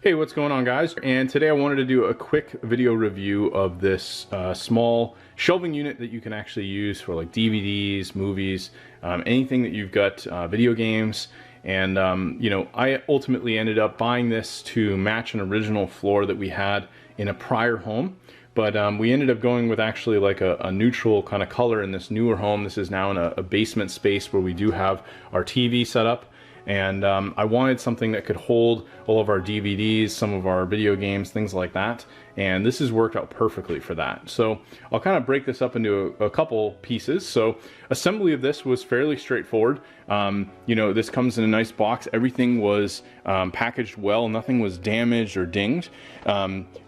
Hey, what's going on, guys? And today I wanted to do a quick video review of this small shelving unit that you can actually use for like DVDs, movies, anything that you've got, video games. And I ultimately ended up buying this to match an original floor that we had in a prior home. But we ended up going with actually like a neutral kind of color in this newer home. This is now in a basement space where we do have our TV set up. And I wanted something that could hold all of our DVDs, some of our video games, things like that. And this has worked out perfectly for that. So I'll kind of break this up into a couple pieces. So assembly of this was fairly straightforward. This comes in a nice box. Everything was packaged well. Nothing was damaged or dinged.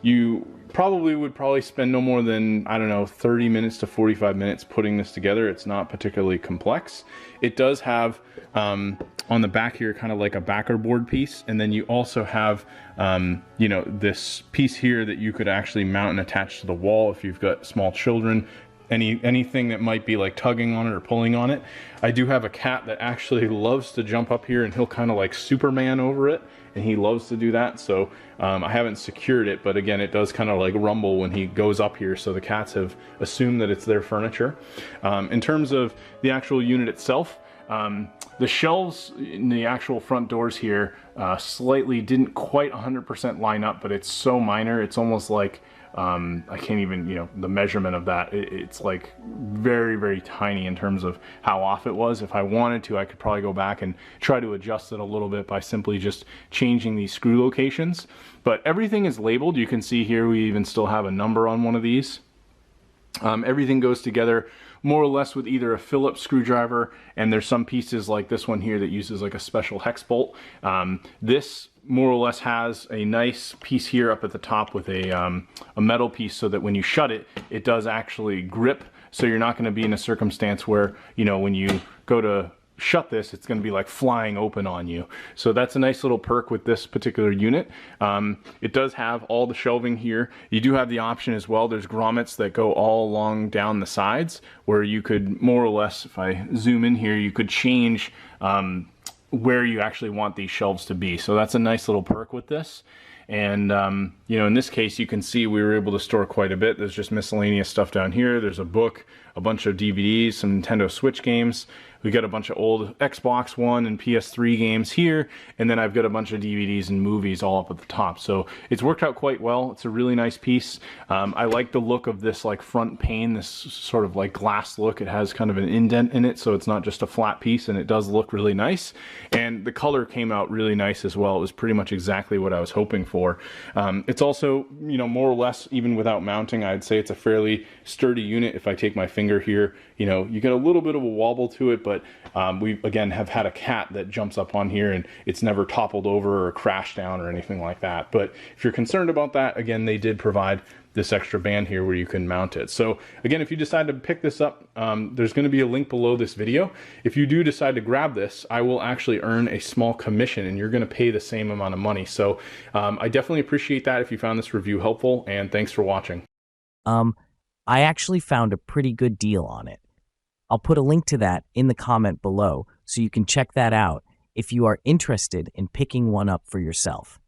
You would spend no more than, I don't know, 30 minutes to 45 minutes putting this together. It's not particularly complex. It does have on the back here kind of like a backer board piece, and then you also have this piece here that you could actually mount and attach to the wall if you've got small children. Anything that might be like tugging on it or pulling on it. I do have a cat that actually loves to jump up here, and he'll kind of like Superman over it, and he loves to do that. So I haven't secured it, but again, it does kind of like rumble when he goes up here, so the cats have assumed that it's their furniture. In terms of the actual unit itself, the shelves in the actual front doors here slightly didn't quite 100% line up, but it's so minor. It's almost like I can't even, the measurement of that. It's like very, very tiny in terms of how off it was. If I wanted to, I could probably go back and try to adjust it a little bit by simply just changing these screw locations. But everything is labeled. You can see here we even still have a number on one of these. Everything goes together more or less with either a Phillips screwdriver, and there's some pieces like this one here that uses like a special hex bolt. This more or less has a nice piece here up at the top with a metal piece, so that when you shut it, it does actually grip. So you're not going to be in a circumstance where, when you go to shut this, it's going to be like flying open on you. So that's a nice little perk with this particular unit. It does have all the shelving here. You do have the option as well. There's grommets that go all along down the sides, where you could more or less, if I zoom in here, you could change where you actually want these shelves to be. So that's a nice little perk with this. And in this case, you can see we were able to store quite a bit. There's just miscellaneous stuff down here. There's a book, a bunch of DVDs, some Nintendo Switch games. We got a bunch of old Xbox One and PS3 games here, and then I've got a bunch of DVDs and movies all up at the top. So it's worked out quite well. It's a really nice piece. I like the look of this like front pane, this sort of like glass look. It has kind of an indent in it, so it's not just a flat piece, and it does look really nice. And the color came out really nice as well. It was pretty much exactly what I was hoping for. It's also, more or less, even without mounting, I'd say it's a fairly sturdy unit. If I take my finger here, you get a little bit of a wobble to it, but we again have had a cat that jumps up on here, and it's never toppled over or crashed down or anything like that. But if you're concerned about that, again, they did provide this extra band here where you can mount it. So again, if you decide to pick this up, there's going to be a link below this video. If you do decide to grab this, I will actually earn a small commission, and you're going to pay the same amount of money. So I definitely appreciate that if you found this review helpful, and thanks for watching. I actually found a pretty good deal on it. I'll put a link to that in the comment below, so you can check that out if you are interested in picking one up for yourself.